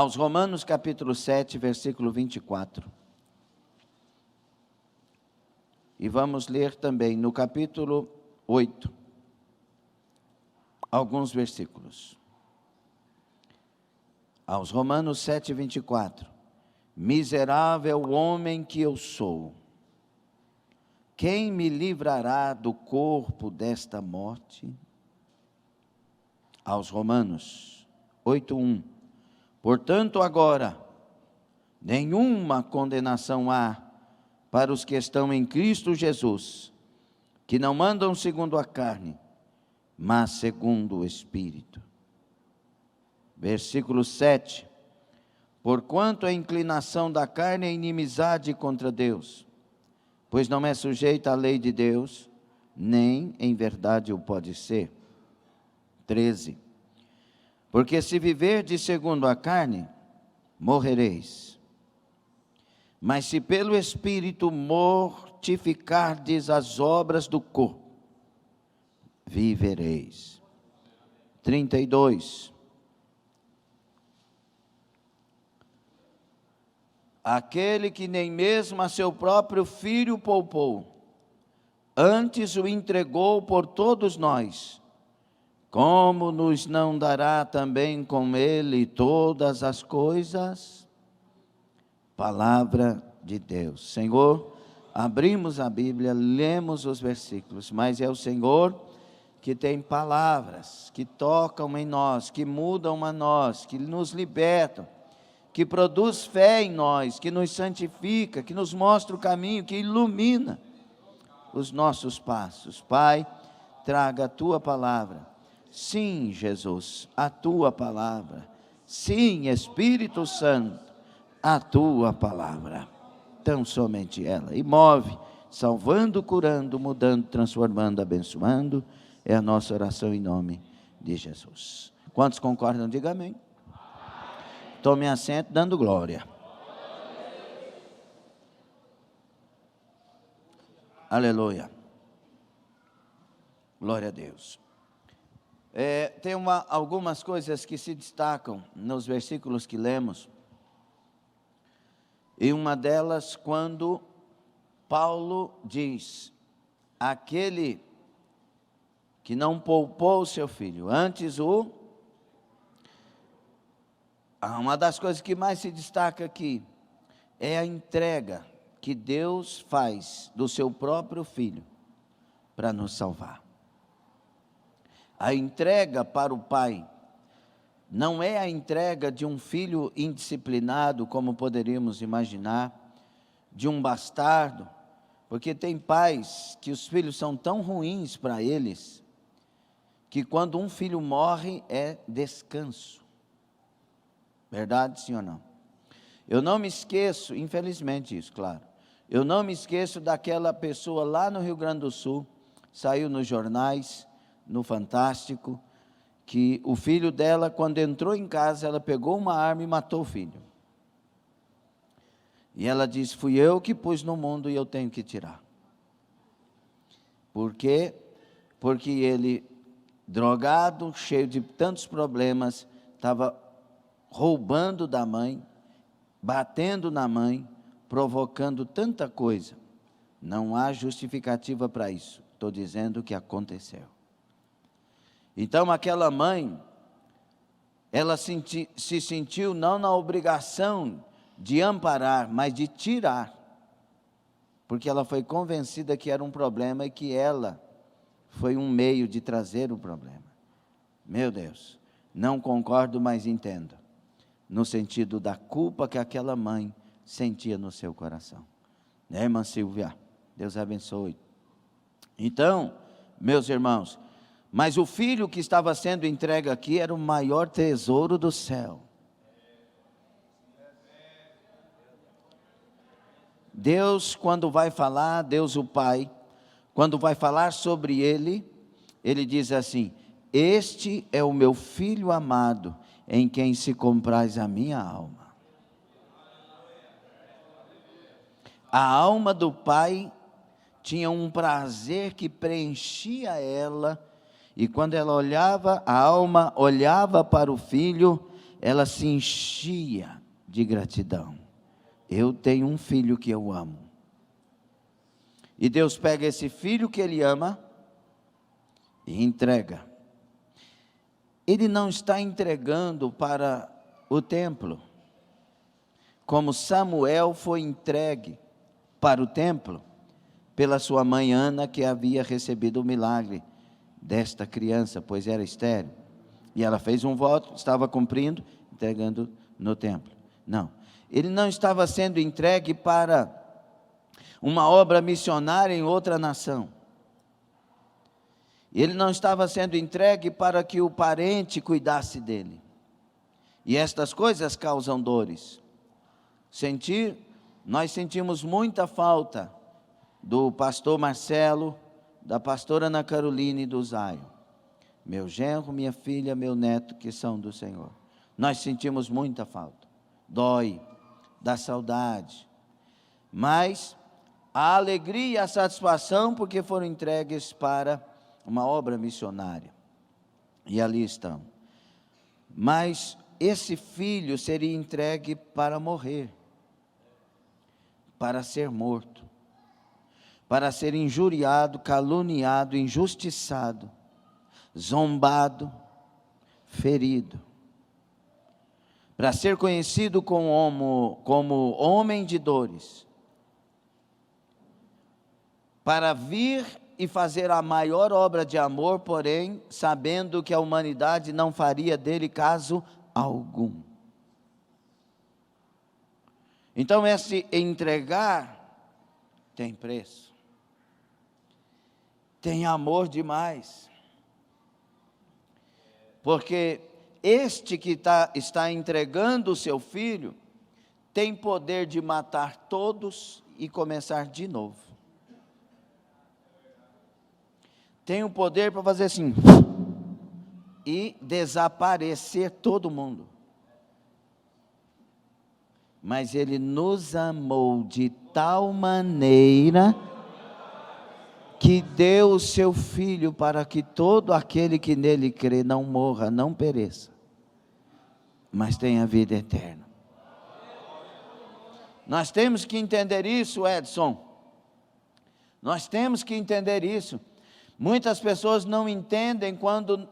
aos Romanos capítulo 7, versículo 24. E vamos ler também no capítulo 8, alguns versículos. Aos Romanos 7, 24. Miserável homem que eu sou, quem me livrará do corpo desta morte? Aos Romanos 8:1. Portanto, agora, nenhuma condenação há para os que estão em Cristo Jesus, que não andam segundo a carne, mas segundo o Espírito. Versículo 7. Porquanto a inclinação da carne é inimizade contra Deus, pois não é sujeita à lei de Deus, nem em verdade o pode ser. 13. Porque se viverdes segundo a carne, morrereis. Mas se pelo Espírito mortificardes as obras do corpo, vivereis. 32. Aquele que nem mesmo a seu próprio filho poupou, antes o entregou por todos nós, como nos não dará também com ele todas as coisas? Palavra de Deus. Senhor, abrimos a Bíblia, lemos os versículos, mas é o Senhor que tem palavras, que tocam em nós, que mudam a nós, que nos libertam, que produz fé em nós, que nos santifica, que nos mostra o caminho, que ilumina os nossos passos. Pai, traga a Tua palavra. Sim, Jesus, a Tua palavra. Sim, Espírito Santo, a Tua palavra. Tão somente ela. E move, salvando, curando, mudando, transformando, abençoando. É a nossa oração em nome de Jesus. Quantos concordam? Diga amém. Tome assento dando glória. Aleluia. Glória a Deus. Tem algumas coisas que se destacam nos versículos que lemos. E uma delas, quando Paulo diz: aquele que não poupou o seu filho, antes uma das coisas que mais se destaca aqui é a entrega que Deus faz do seu próprio filho para nos salvar. A entrega para o pai não é a entrega de um filho indisciplinado, como poderíamos imaginar, de um bastardo, porque tem pais que os filhos são tão ruins para eles, que quando um filho morre é descanso. Verdade, sim ou não? Eu não me esqueço, infelizmente isso, claro. Eu não me esqueço daquela pessoa lá no Rio Grande do Sul, saiu nos jornais, no Fantástico, que o filho dela, quando entrou em casa, ela pegou uma arma e matou o filho. E ela disse: fui eu que pus no mundo e eu tenho que tirar. Por quê? Porque ele, drogado, cheio de tantos problemas, estava roubando da mãe, batendo na mãe, provocando tanta coisa. Não há justificativa para isso. Estou dizendo que aconteceu. Então aquela mãe, ela se sentiu não na obrigação de amparar, mas de tirar. Porque ela foi convencida que era um problema e que ela foi um meio de trazer o problema. Meu Deus, não concordo, mas entendo. No sentido da culpa que aquela mãe sentia no seu coração. Né, irmã Silvia? Deus abençoe. Então, meus irmãos, mas o filho que estava sendo entregue aqui era o maior tesouro do céu. Deus, quando vai falar, Deus o Pai, quando vai falar sobre ele, ele diz assim: este é o meu filho amado, em quem se compraz a minha alma. A alma do pai tinha um prazer que preenchia ela, e quando ela olhava, a alma olhava para o filho, ela se enchia de gratidão. Eu tenho um filho que eu amo. E Deus pega esse filho que Ele ama e entrega. Ele não está entregando para o templo, como Samuel foi entregue para o templo, pela sua mãe Ana, que havia recebido o milagre desta criança, pois era estéril. E ela fez um voto, estava cumprindo, entregando no templo. Não, ele não estava sendo entregue para uma obra missionária em outra nação. Ele não estava sendo entregue para que o parente cuidasse dele. E estas coisas causam dores. Nós sentimos muita falta do pastor Marcelo, da pastora Ana Carolina e do Zaio. Meu genro, minha filha, meu neto, que são do Senhor. Nós sentimos muita falta. Dói, dá saudade. Mas a alegria e a satisfação porque foram entregues para uma obra missionária. E ali estão. Mas esse filho seria entregue para morrer, para ser morto, para ser injuriado, caluniado, injustiçado, zombado, ferido, para ser conhecido como homem de dores, para vir e fazer a maior obra de amor, porém, sabendo que a humanidade não faria dele caso algum. Então, esse entregar tem preço, tem amor demais, porque este que está entregando o seu filho, tem poder de matar todos e começar de novo. Tem o poder para fazer assim, e desaparecer todo mundo. Mas Ele nos amou de tal maneira, que deu o seu Filho para que todo aquele que nele crê não morra, não pereça, mas tenha vida eterna. Nós temos que entender isso, Edson. Nós temos que entender isso. Muitas pessoas não entendem quando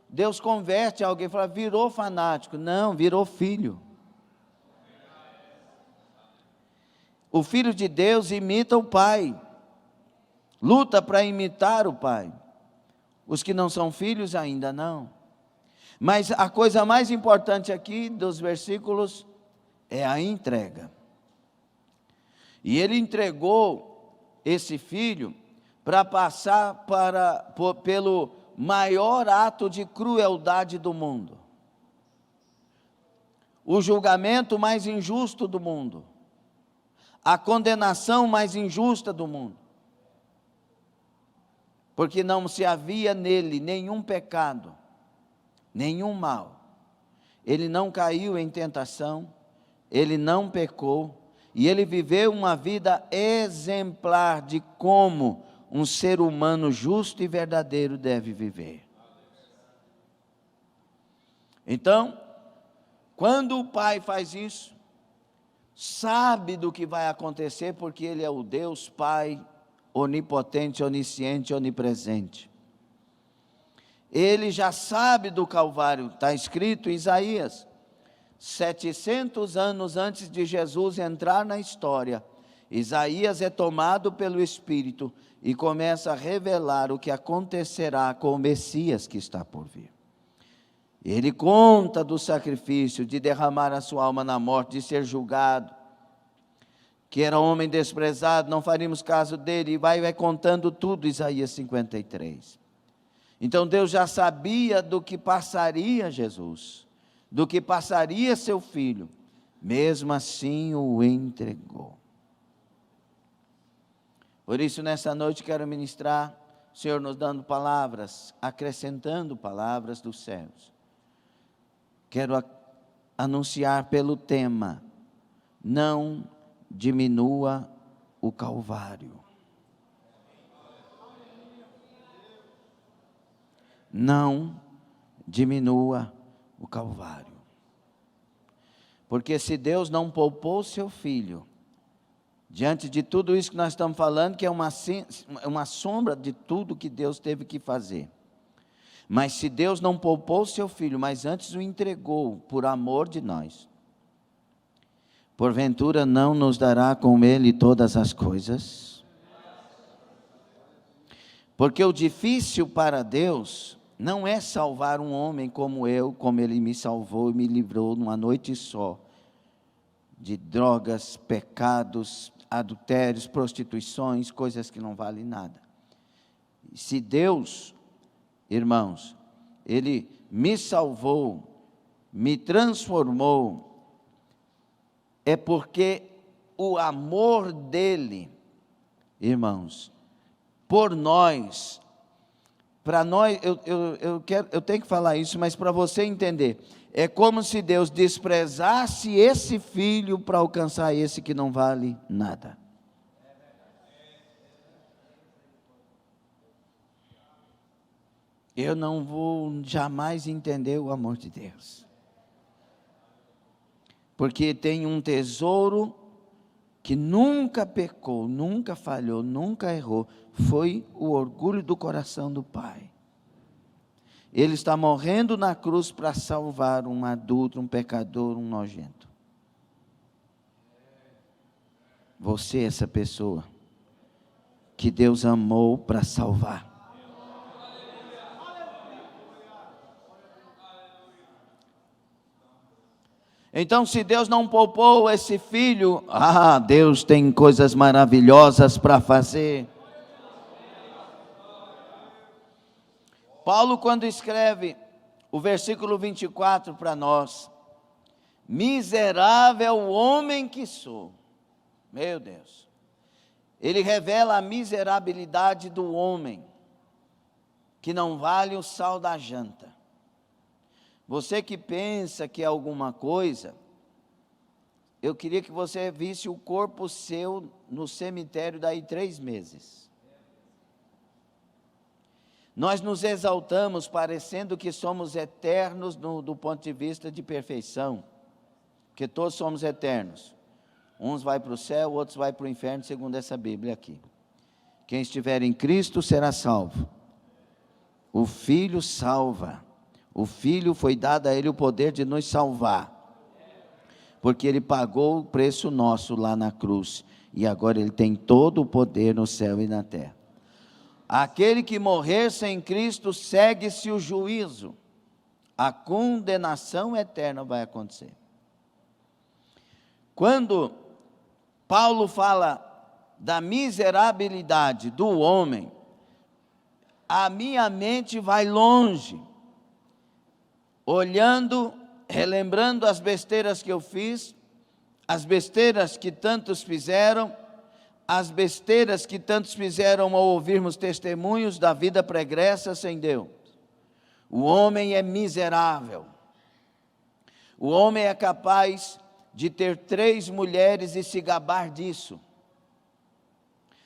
Deus converte alguém, fala, virou fanático. Não, virou filho. O Filho de Deus imita o Pai, luta para imitar o Pai. Os que não são filhos ainda não. Mas a coisa mais importante aqui dos versículos é a entrega. E Ele entregou esse filho para passar pelo maior ato de crueldade do mundo, o julgamento mais injusto do mundo, a condenação mais injusta do mundo, porque não se havia nele nenhum pecado, nenhum mal. Ele não caiu em tentação, ele não pecou, e ele viveu uma vida exemplar de como um ser humano justo e verdadeiro deve viver. Então, quando o Pai faz isso, sabe do que vai acontecer, porque Ele é o Deus Pai, onipotente, onisciente, onipresente. Ele já sabe do Calvário, está escrito em Isaías, 700 anos antes de Jesus entrar na história, Isaías é tomado pelo Espírito e começa a revelar o que acontecerá com o Messias que está por vir. Ele conta do sacrifício, de derramar a sua alma na morte, de ser julgado, que era homem desprezado, não faríamos caso dele, e vai contando tudo, Isaías 53. Então Deus já sabia do que passaria Jesus, do que passaria seu filho, mesmo assim o entregou. Por isso, nessa noite quero ministrar, o Senhor nos dando palavras, acrescentando palavras dos céus. Quero anunciar pelo tema, não diminua o Calvário. Não diminua o Calvário. Porque se Deus não poupou seu filho, diante de tudo isso que nós estamos falando, que é uma sombra de tudo que Deus teve que fazer. Mas se Deus não poupou seu filho, mas antes o entregou por amor de nós, porventura não nos dará com ele todas as coisas? Porque o difícil para Deus não é salvar um homem como eu, como ele me salvou e me livrou numa noite só, de drogas, pecados, adultérios, prostituições, coisas que não valem nada. Se Deus, irmãos, Ele me salvou, me transformou, é porque o amor dEle, irmãos, por nós, para nós, eu tenho que falar isso, mas para você entender, é como se Deus desprezasse esse filho para alcançar esse que não vale nada. Eu não vou jamais entender o amor de Deus. Porque tem um tesouro que nunca pecou, nunca falhou, nunca errou. Foi o orgulho do coração do Pai. Ele está morrendo na cruz para salvar um adulto, um pecador, um nojento. Você é essa pessoa que Deus amou para salvar. Então, se Deus não poupou esse filho, Deus tem coisas maravilhosas para fazer. Paulo, quando escreve o versículo 24 para nós, miserável homem que sou, meu Deus, ele revela a miserabilidade do homem, que não vale o sal da janta. Você que pensa que é alguma coisa, eu queria que você visse o corpo seu no cemitério daí 3 meses. Nós nos exaltamos parecendo que somos eternos do ponto de vista de perfeição, porque todos somos eternos. Uns vai para o céu, outros vai para o inferno, segundo essa Bíblia aqui. Quem estiver em Cristo será salvo. O Filho salva. O Filho foi dado a Ele o poder de nos salvar, porque Ele pagou o preço nosso lá na cruz, e agora Ele tem todo o poder no céu e na terra. Aquele que morrer sem Cristo, segue-se o juízo, a condenação eterna vai acontecer. Quando Paulo fala da miserabilidade do homem, a minha mente vai longe, olhando, relembrando as besteiras que eu fiz, as besteiras que tantos fizeram, as besteiras que tantos fizeram ao ouvirmos testemunhos da vida pregressa sem Deus. O homem é miserável. O homem é capaz de ter 3 mulheres e se gabar disso.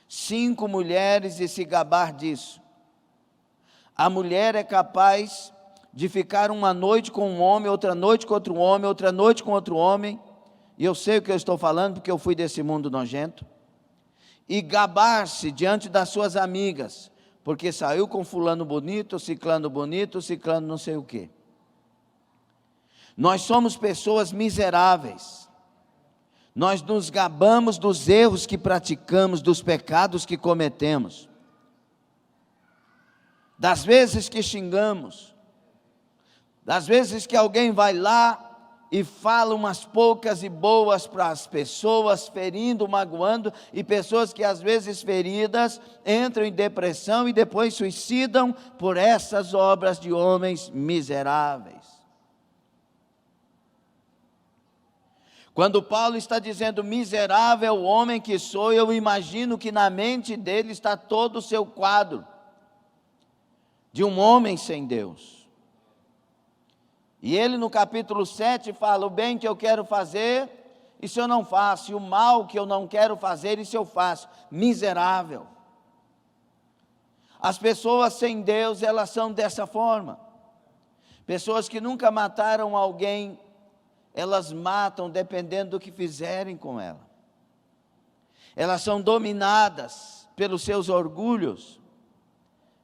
5 mulheres e se gabar disso. A mulher é capaz de ficar uma noite com um homem, outra noite com outro homem, outra noite com outro homem, e eu sei o que eu estou falando, porque eu fui desse mundo nojento, e gabar-se diante das suas amigas, porque saiu com fulano bonito, ciclano não sei o quê. Nós somos pessoas miseráveis, nós nos gabamos dos erros que praticamos, dos pecados que cometemos, das vezes que xingamos, das vezes que alguém vai lá e fala umas poucas e boas para as pessoas, ferindo, magoando, e pessoas que às vezes feridas entram em depressão e depois suicidam por essas obras de homens miseráveis. Quando Paulo está dizendo miserável homem que sou, eu imagino que na mente dele está todo o seu quadro de um homem sem Deus. E ele no capítulo 7 fala, o bem que eu quero fazer, isso eu não faço, e o mal que eu não quero fazer, isso eu faço. Miserável. As pessoas sem Deus, elas são dessa forma. Pessoas que nunca mataram alguém, elas matam dependendo do que fizerem com ela. Elas são dominadas pelos seus orgulhos,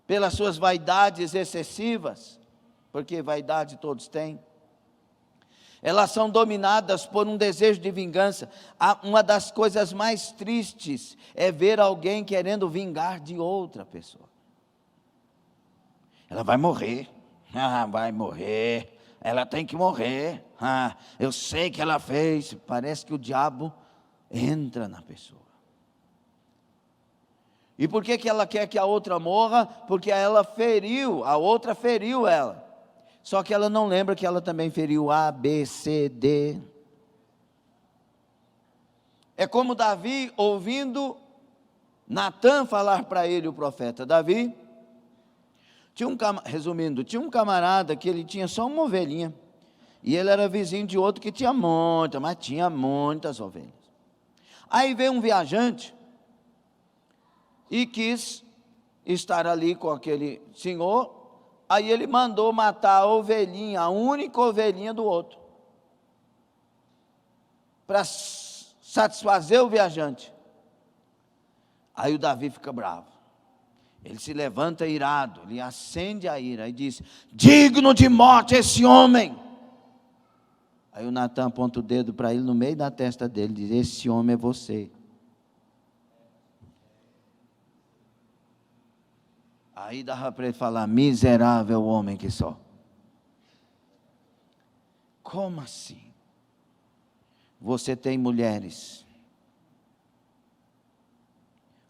pelas suas vaidades excessivas, porque vaidade todos têm. Elas são dominadas por um desejo de vingança. Uma das coisas mais tristes é ver alguém querendo vingar de outra pessoa. Ela vai morrer, vai morrer, ela tem que morrer, eu sei que ela fez. Parece que o diabo entra na pessoa. E por que ela quer que a outra morra? Porque a outra feriu ela. Só que ela não lembra que ela também feriu A, B, C, D. É como Davi ouvindo Natã falar para ele, o profeta. Davi, tinha um camarada que ele tinha só uma ovelhinha. E ele era vizinho de outro que tinha muitas, mas tinha muitas ovelhas. Aí veio um viajante e quis estar ali com aquele senhor. Aí ele mandou matar a ovelhinha, a única ovelhinha do outro, para satisfazer o viajante. Aí o Davi fica bravo, ele se levanta irado, ele acende a ira e diz: digno de morte esse homem. Aí o Natã aponta o dedo para ele no meio da testa dele e diz: esse homem é você. Aí dava para ele falar: miserável homem que só. Como assim? Você tem mulheres.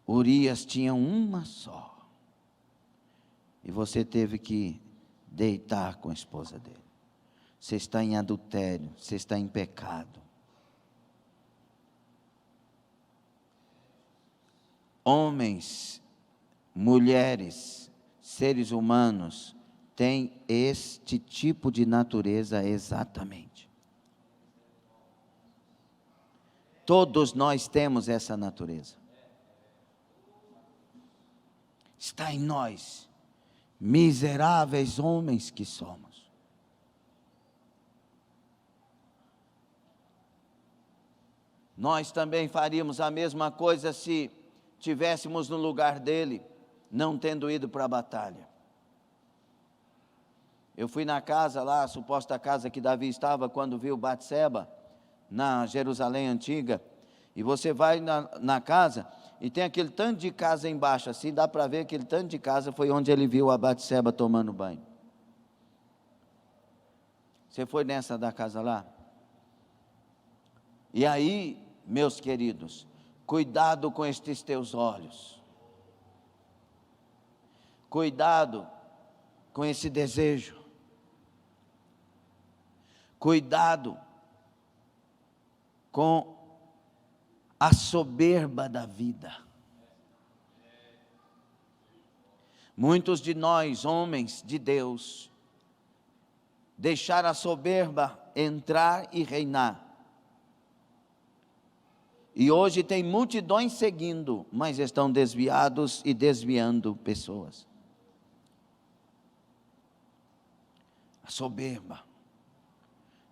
Urias tinha uma só. E você teve que deitar com a esposa dele. Você está em adultério, você está em pecado. Homens, mulheres, seres humanos têm este tipo de natureza exatamente. Todos nós temos essa natureza. Está em nós, miseráveis homens que somos. Nós também faríamos a mesma coisa se tivéssemos no lugar dele, não tendo ido para a batalha. Eu fui na casa lá, a suposta casa que Davi estava quando viu Batseba, na Jerusalém antiga, e você vai na casa, e tem aquele tanto de casa embaixo, assim, dá para ver aquele tanto de casa, foi onde ele viu a Batseba tomando banho. Você foi nessa da casa lá? E aí, meus queridos, cuidado com estes teus olhos. Cuidado com esse desejo. Cuidado com a soberba da vida. Muitos de nós, homens de Deus, deixaram a soberba entrar e reinar. E hoje tem multidões seguindo, mas estão desviados e desviando pessoas. A soberba.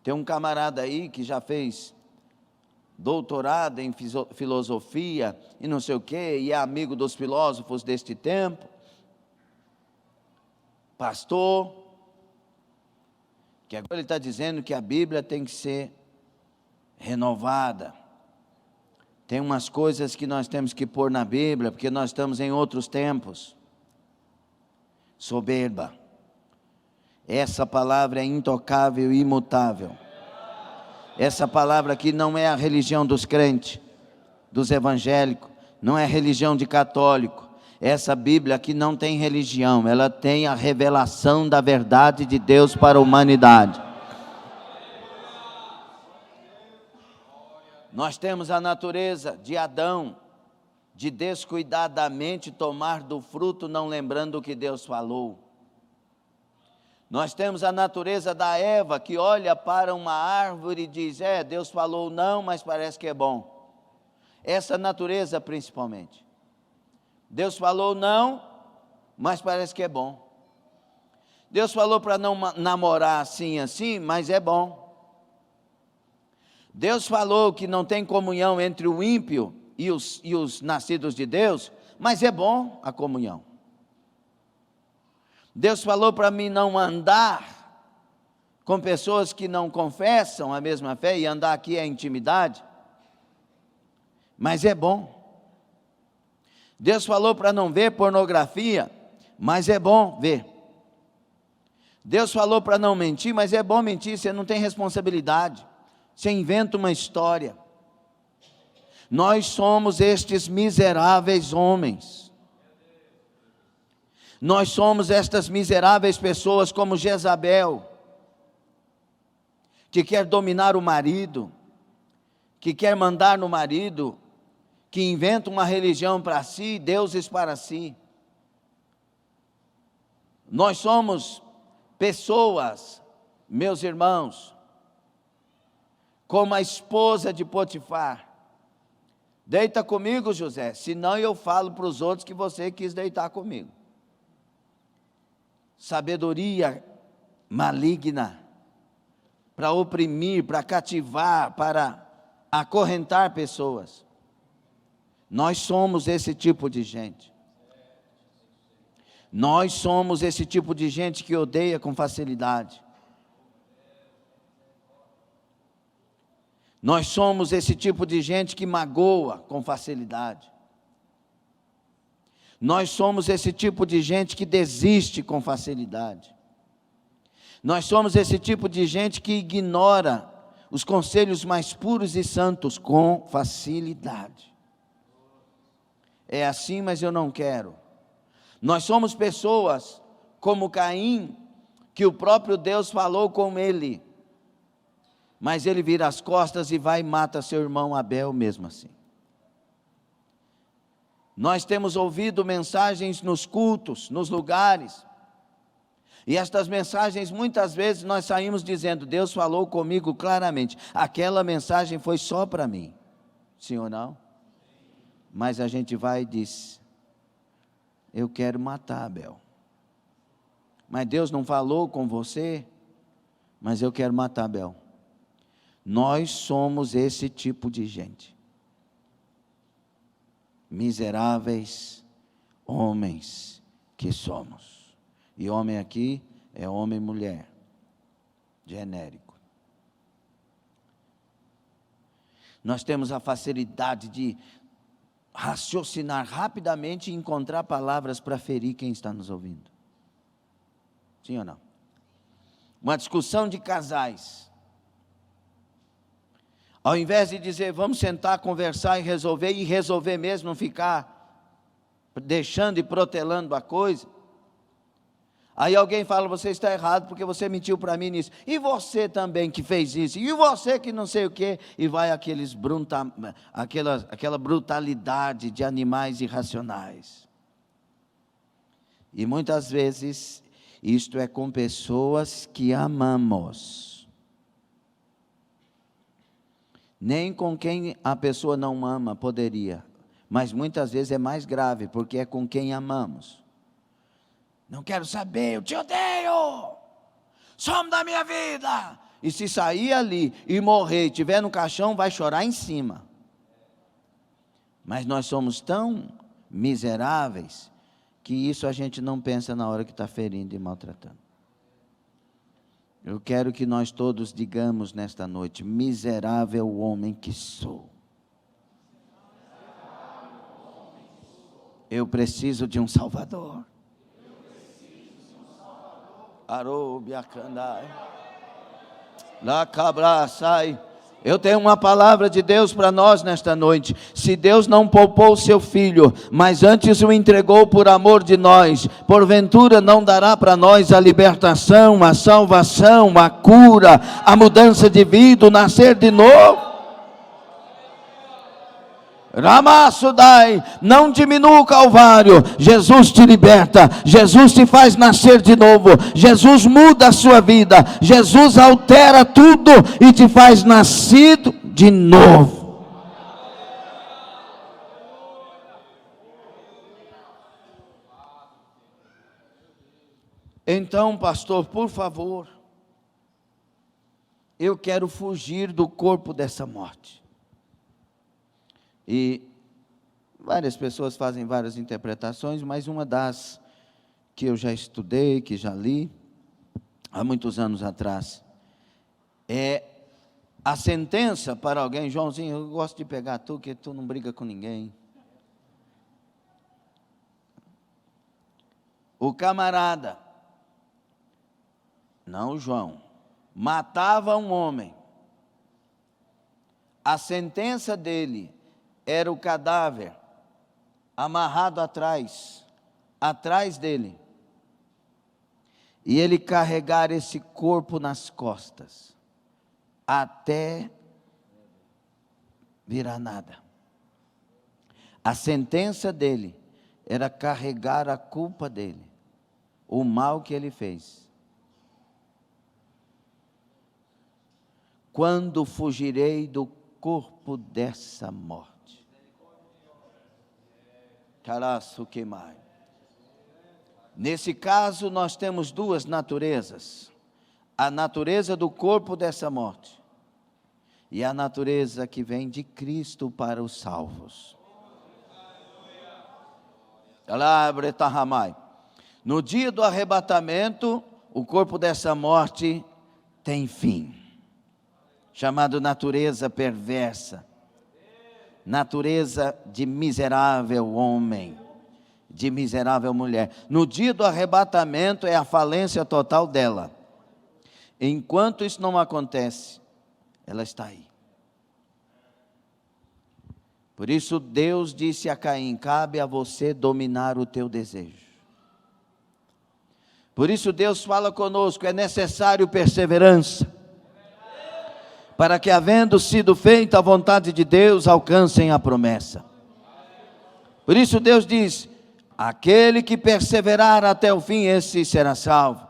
Tem um camarada aí que já fez doutorado em filosofia e não sei o quê, e é amigo dos filósofos deste tempo, pastor, que agora ele está dizendo que a Bíblia tem que ser renovada. Tem umas coisas que nós temos que pôr na Bíblia, porque nós estamos em outros tempos. Soberba. Essa palavra é intocável e imutável. Essa palavra aqui não é a religião dos crentes, dos evangélicos, não é religião de católico. Essa Bíblia aqui não tem religião, ela tem a revelação da verdade de Deus para a humanidade. Nós temos a natureza de Adão, de descuidadamente tomar do fruto, não lembrando o que Deus falou. Nós temos a natureza da Eva, que olha para uma árvore e diz: Deus falou não, mas parece que é bom. Essa natureza principalmente. Deus falou não, mas parece que é bom. Deus falou para não namorar assim, mas é bom. Deus falou que não tem comunhão entre o ímpio e os nascidos de Deus, mas é bom a comunhão. Deus falou para mim não andar com pessoas que não confessam a mesma fé, e andar aqui é intimidade, mas é bom. Deus falou para não ver pornografia, mas é bom ver. Deus falou para não mentir, mas é bom mentir, você não tem responsabilidade, você inventa uma história. Nós somos estes miseráveis homens. Nós somos estas miseráveis pessoas como Jezabel, que quer dominar o marido, que quer mandar no marido, que inventa uma religião para si, deuses para si. Nós somos pessoas, meus irmãos, como a esposa de Potifar. Deita comigo, José, senão eu falo para os outros que você quis deitar comigo. Sabedoria maligna, para oprimir, para cativar, para acorrentar pessoas. Nós somos esse tipo de gente. Nós somos esse tipo de gente que odeia com facilidade. Nós somos esse tipo de gente que magoa com facilidade. Nós somos esse tipo de gente que desiste com facilidade. Nós somos esse tipo de gente que ignora os conselhos mais puros e santos com facilidade. É assim, mas eu não quero. Nós somos pessoas como Caim, que o próprio Deus falou com ele, mas ele vira as costas e vai e mata seu irmão Abel mesmo assim. Nós temos ouvido mensagens nos cultos, nos lugares, e estas mensagens muitas vezes nós saímos dizendo, Deus falou comigo claramente, aquela mensagem foi só para mim, sim ou não? Mas a gente vai e diz, eu quero matar Abel, mas Deus não falou com você, mas eu quero matar Abel. Nós somos esse tipo de gente, miseráveis homens que somos. E homem aqui é homem e mulher, genérico. Nós temos a facilidade de raciocinar rapidamente e encontrar palavras para ferir quem está nos ouvindo. Sim ou não? Uma discussão de casais. Ao invés de dizer, vamos sentar, conversar e resolver mesmo, não ficar deixando e protelando a coisa. Aí alguém fala, você está errado porque você mentiu para mim nisso. E você também que fez isso. E você que não sei o quê. E vai aquela brutalidade de animais irracionais. E muitas vezes, isto é com pessoas que amamos. Nem com quem a pessoa não ama poderia. Mas muitas vezes é mais grave, porque é com quem amamos. Não quero saber, eu te odeio, some da minha vida. E se sair ali e morrer, estiver no caixão, vai chorar em cima. Mas nós somos tão miseráveis, que isso a gente não pensa na hora que está ferindo e maltratando. Eu quero que nós todos digamos nesta noite, miserável homem que sou. Eu preciso de um Salvador. Eu tenho uma palavra de Deus para nós nesta noite. Se Deus não poupou o seu filho, mas antes o entregou por amor de nós, porventura não dará para nós a libertação, a salvação, a cura, a mudança de vida, o nascer de novo? Ramassudai, não diminua o Calvário, Jesus te liberta, Jesus te faz nascer de novo, Jesus muda a sua vida, Jesus altera tudo e te faz nascido de novo. Então, pastor, por favor, eu quero fugir do corpo dessa morte. E várias pessoas fazem várias interpretações, mas uma das que eu já estudei, que já li, há muitos anos atrás, é a sentença para alguém. Joãozinho, eu gosto de pegar tu, que tu não briga com ninguém. O camarada, não o João, matava um homem. A sentença dele era o cadáver amarrado atrás dele. E ele carregar esse corpo nas costas, até virar nada. A sentença dele era carregar a culpa dele, o mal que ele fez. Quando fugirei do corpo dessa morte? Caraço que mais. Nesse caso, nós temos duas naturezas: a natureza do corpo dessa morte e a natureza que vem de Cristo para os salvos. No dia do arrebatamento, o corpo dessa morte tem fim, chamado natureza perversa, natureza de miserável homem, de miserável mulher. No dia do arrebatamento é a falência total dela. Enquanto isso não acontece, ela está aí. Por isso Deus disse a Caim: cabe a você dominar o teu desejo. Por isso Deus fala conosco: é necessário perseverança, para que, havendo sido feita a vontade de Deus, alcancem a promessa. Por isso Deus diz: aquele que perseverar até o fim, esse será salvo.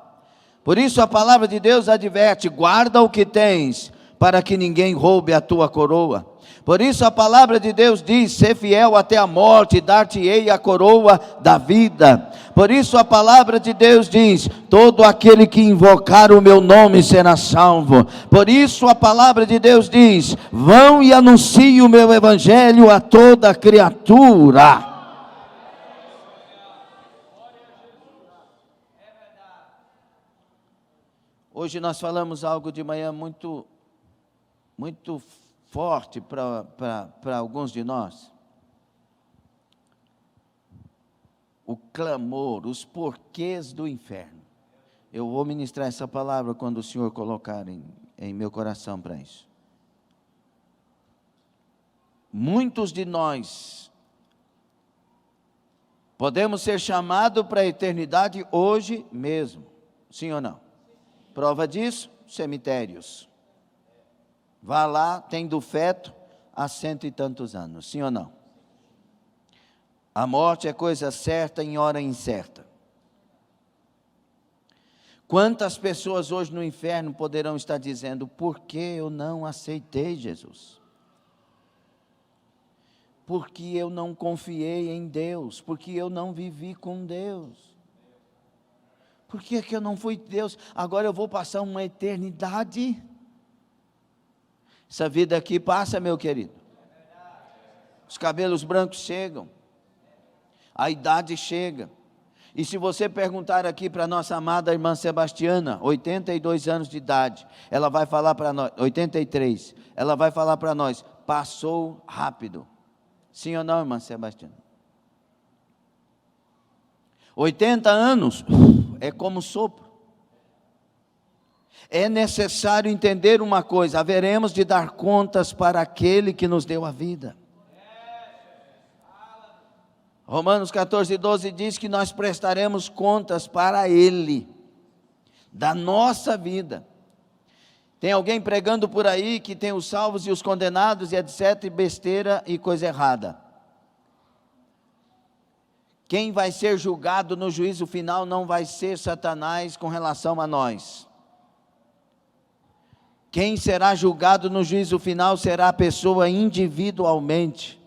Por isso a palavra de Deus adverte: guarda o que tens, para que ninguém roube a tua coroa. Por isso a palavra de Deus diz: ser fiel até a morte, dar-te-ei a coroa da vida. Por isso a palavra de Deus diz: todo aquele que invocar o meu nome será salvo. Por isso a palavra de Deus diz: vão e anunciem o meu evangelho a toda criatura. Hoje nós falamos algo de manhã muito forte para alguns de nós. O clamor, os porquês do inferno. Eu vou ministrar essa palavra quando o Senhor colocar em meu coração para isso. Muitos de nós podemos ser chamados para a eternidade hoje mesmo, sim ou não? Prova disso, cemitérios. Vá lá, tem do feto há 100 e tantos anos, sim ou não? A morte é coisa certa em hora incerta. Quantas pessoas hoje no inferno poderão estar dizendo: por que eu não aceitei Jesus? Porque eu não confiei em Deus, porque eu não vivi com Deus. Por que eu não fui Deus? Agora eu vou passar uma eternidade. Essa vida aqui passa, meu querido. Os cabelos brancos chegam, a idade chega. E se você perguntar aqui para a nossa amada irmã Sebastiana, 82 anos de idade, ela vai falar para nós, 83, ela vai falar para nós: passou rápido. Sim ou não, irmã Sebastiana? 80 anos é como sopro. É necessário entender uma coisa: haveremos de dar contas para aquele que nos deu a vida. Romanos 14:12 diz que nós prestaremos contas para Ele, da nossa vida. Tem alguém pregando por aí que tem os salvos e os condenados e etc, e besteira e coisa errada. Quem vai ser julgado no juízo final não vai ser Satanás com relação a nós. Quem será julgado no juízo final será a pessoa individualmente.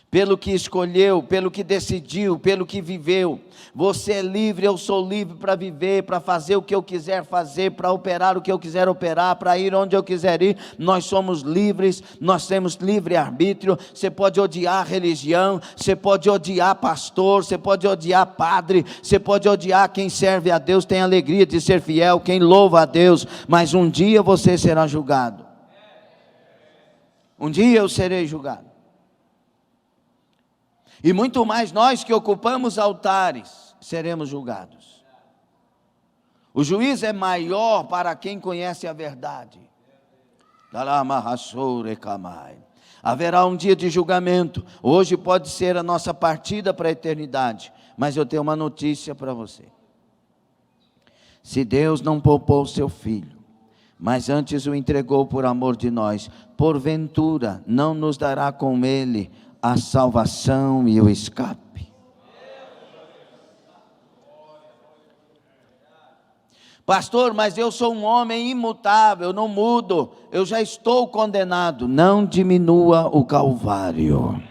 pelo que escolheu, pelo que decidiu, pelo que viveu. Você é livre, eu sou livre para viver, para fazer o que eu quiser fazer, para operar o que eu quiser operar, para ir onde eu quiser ir. Nós somos livres, nós temos livre arbítrio. Você pode odiar a religião, você pode odiar pastor, você pode odiar padre, você pode odiar quem serve a Deus, tem alegria de ser fiel, quem louva a Deus, mas um dia você será julgado. Um dia eu serei julgado. E muito mais nós que ocupamos altares seremos julgados. O juiz é maior para quem conhece a verdade. Haverá um dia de julgamento. Hoje pode ser a nossa partida para a eternidade, mas eu tenho uma notícia para você. Se Deus não poupou seu filho, mas antes o entregou por amor de nós, porventura não nos dará com ele a salvação e o escape. Pastor, mas eu sou um homem imutável, não mudo, eu já estou condenado. Não diminua o Calvário.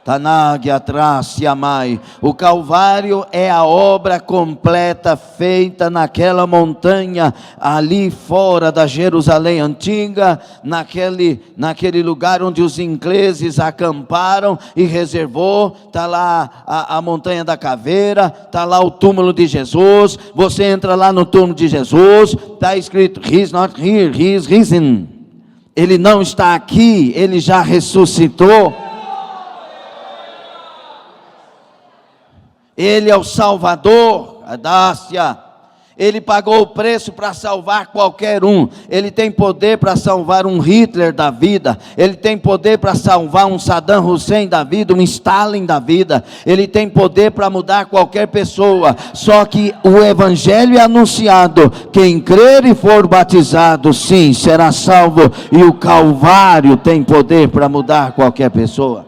Tanag atrás e amai. O Calvário é a obra completa feita naquela montanha, ali fora da Jerusalém antiga, naquele lugar onde os ingleses acamparam e reservou. Está lá a montanha da caveira, está lá o túmulo de Jesus. Você entra lá no túmulo de Jesus, está escrito: He's not here, he is risen. Ele não está aqui, ele já ressuscitou. Ele é o Salvador, Adácia. Ele pagou o preço para salvar qualquer um. Ele tem poder para salvar um Hitler da vida. Ele tem poder para salvar um Saddam Hussein da vida, um Stalin da vida. Ele tem poder para mudar qualquer pessoa. Só que o Evangelho é anunciado: quem crer e for batizado, sim, será salvo. E o Calvário tem poder para mudar qualquer pessoa.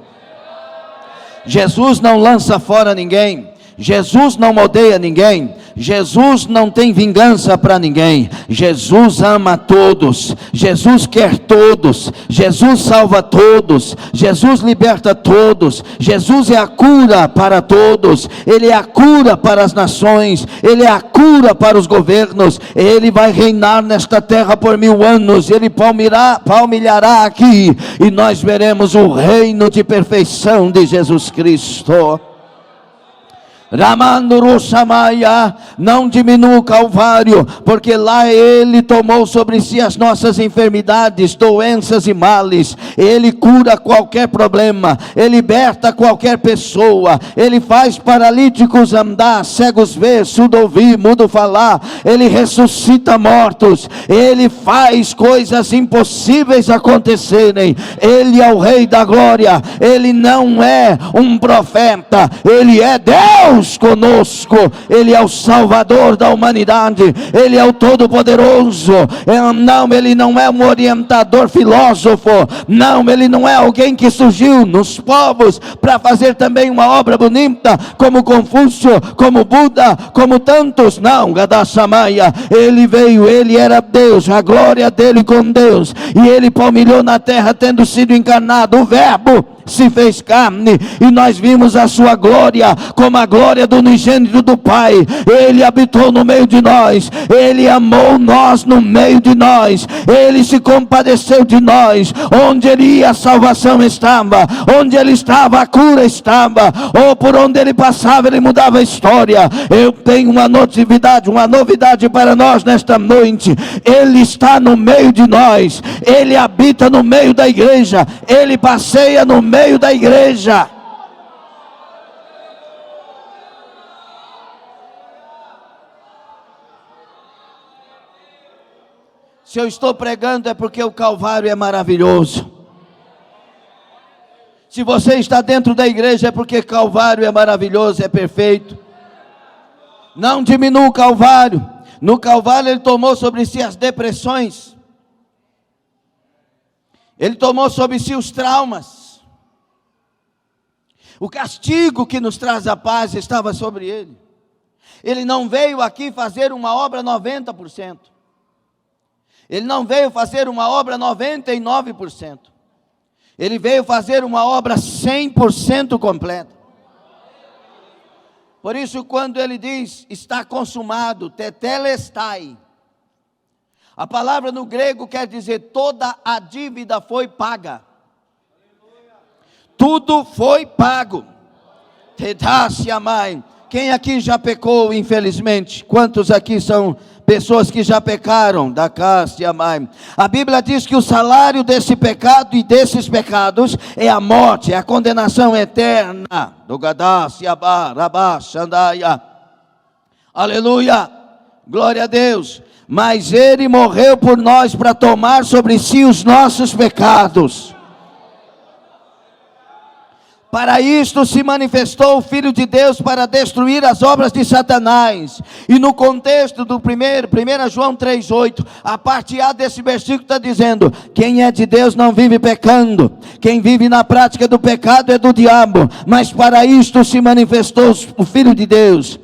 Jesus não lança fora ninguém. Jesus não odeia ninguém. Jesus não tem vingança para ninguém. Jesus ama todos. Jesus quer todos. Jesus salva todos. Jesus liberta todos. Jesus é a cura para todos. Ele é a cura para as nações. Ele é a cura para os governos. Ele vai reinar nesta terra por 1000 anos. Ele palmilhará aqui, e nós veremos o reino de perfeição de Jesus Cristo. Não diminua o Calvário, porque lá Ele tomou sobre si as nossas enfermidades, doenças e males. Ele cura qualquer problema, Ele liberta qualquer pessoa, Ele faz paralíticos andar, cegos ver, surdo ouvir, mudo falar. Ele ressuscita mortos, Ele faz coisas impossíveis acontecerem. Ele é o Rei da Glória. Ele não é um profeta, Ele é Deus conosco. Ele é o Salvador da humanidade. Ele é o Todo-Poderoso. Não, Ele não é um orientador filósofo. Não, Ele não é alguém que surgiu nos povos para fazer também uma obra bonita, como Confúcio, como Buda, como tantos. Não, Gadassamaya. Ele veio, Ele era Deus, a glória dele com Deus, e Ele palmilhou na terra, tendo sido encarnado. O Verbo se fez carne, e nós vimos a sua glória, como a glória do unigênito do Pai. Ele habitou no meio de nós, Ele amou nós no meio de nós, Ele se compadeceu de nós. Onde Ele ia, a salvação estava. Onde Ele estava, a cura estava. Ou por onde Ele passava, Ele mudava a história. Eu tenho uma novidade para nós nesta noite. Ele está no meio de nós, Ele habita no meio da igreja, Ele passeia no meio da igreja. Se eu estou pregando é porque o Calvário é maravilhoso. Se você está dentro da igreja é porque Calvário é maravilhoso, é perfeito. Não diminua o Calvário. No Calvário Ele tomou sobre si as depressões. Ele tomou sobre si os traumas. O castigo que nos traz a paz estava sobre Ele. Ele não veio aqui fazer uma obra 90%. Ele não veio fazer uma obra 99%. Ele veio fazer uma obra 100% completa. Por isso, quando ele diz, está consumado, tetelestai, a palavra no grego quer dizer, toda a dívida foi paga. Tudo foi pago. Quem aqui já pecou, infelizmente? Quantos aqui são pessoas que já pecaram? Da casa, a Bíblia diz que o salário desse pecado e desses pecados é a morte, é a condenação eterna. Aleluia, glória a Deus. Mas ele morreu por nós para tomar sobre si os nossos pecados. Para isto se manifestou o Filho de Deus, para destruir as obras de Satanás. E no contexto do 1 João 3,8, a parte A desse versículo está dizendo, quem é de Deus não vive pecando, quem vive na prática do pecado é do diabo. Mas para isto se manifestou o Filho de Deus,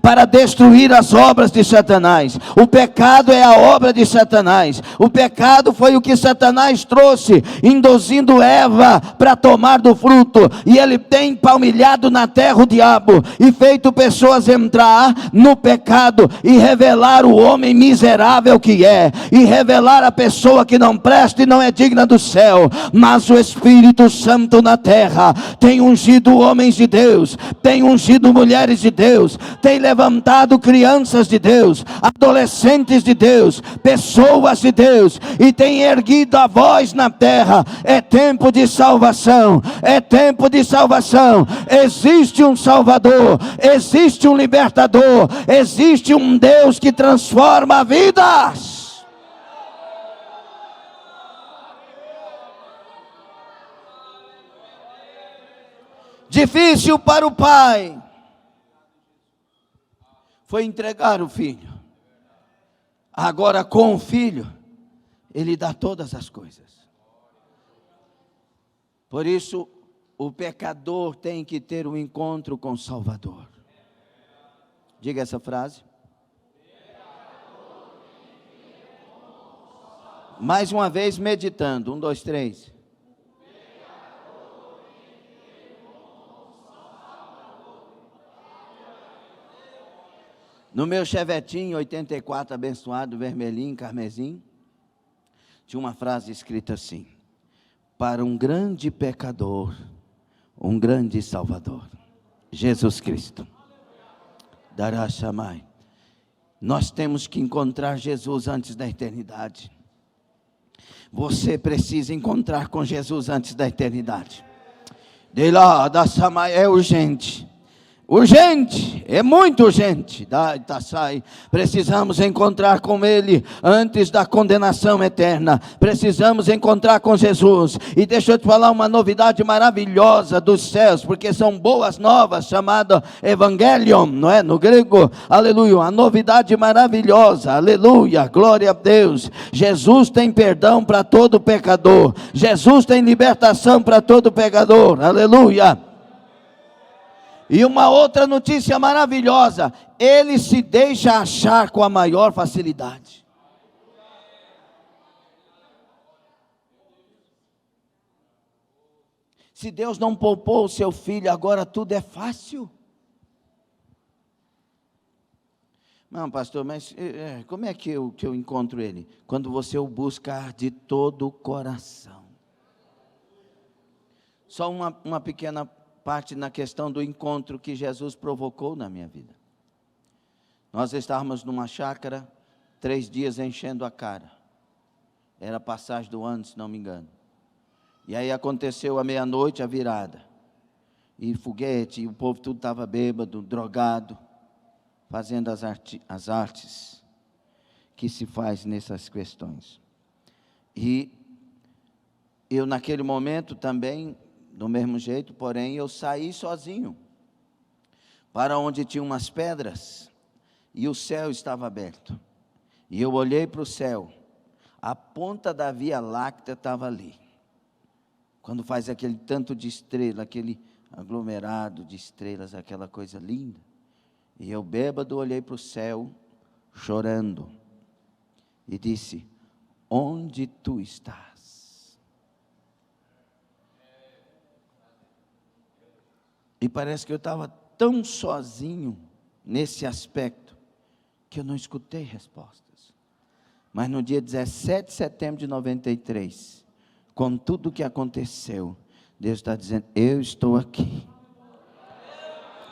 para destruir as obras de Satanás. O pecado é a obra de Satanás. O pecado foi o que Satanás trouxe, induzindo Eva para tomar do fruto. E ele tem palmilhado na terra o diabo e feito pessoas entrar no pecado e revelar o homem miserável que é, e revelar a pessoa que não presta e não é digna do céu. Mas o Espírito Santo na terra tem ungido homens de Deus, tem ungido mulheres de Deus, tem levantado crianças de Deus, adolescentes de Deus, pessoas de Deus, e tem erguido a voz na terra. É tempo de salvação, é tempo de salvação. Existe um Salvador, existe um libertador, existe um Deus que transforma vidas. Difícil para o pai foi entregar o filho. Agora com o filho, ele dá todas as coisas. Por isso, o pecador tem que ter um encontro com o Salvador. Diga essa frase. Mais uma vez meditando. 1, 2, 3. No meu Chevetinho 84 abençoado, vermelhinho, carmesim, tinha uma frase escrita assim: para um grande pecador, um grande Salvador, Jesus Cristo. Dará chamai. Nós temos que encontrar Jesus antes da eternidade. Você precisa encontrar com Jesus antes da eternidade. De lá, da chamai, é urgente. Urgente, é muito urgente. Precisamos encontrar com Ele antes da condenação eterna. Precisamos encontrar com Jesus. E deixa eu te falar uma novidade maravilhosa dos céus, porque são boas novas, chamada Evangelion, não é? No grego, aleluia, uma novidade maravilhosa, aleluia, glória a Deus. Jesus tem perdão para todo pecador. Jesus tem libertação para todo pecador, aleluia. E uma outra notícia maravilhosa, ele se deixa achar com a maior facilidade. Se Deus não poupou o seu filho, agora tudo é fácil. Não, pastor, mas como é que eu encontro ele? Quando você o buscar de todo o coração. Só uma pequena parte na questão do encontro que Jesus provocou na minha vida. Nós estávamos numa chácara, 3 dias enchendo a cara. Era a passagem do ano, se não me engano. E aí aconteceu à meia-noite a virada. E foguete, e o povo tudo estava bêbado, drogado, fazendo as artes que se faz nessas questões. E eu naquele momento também, do mesmo jeito, porém eu saí sozinho, para onde tinha umas pedras, e o céu estava aberto, e eu olhei para o céu, a ponta da Via Láctea estava ali, quando faz aquele tanto de estrela, aquele aglomerado de estrelas, aquela coisa linda, e eu bêbado olhei para o céu, chorando, e disse: onde tu estás? E parece que eu estava tão sozinho nesse aspecto, que eu não escutei respostas. Mas no dia 17 de setembro de 93, com tudo o que aconteceu, Deus está dizendo: eu estou aqui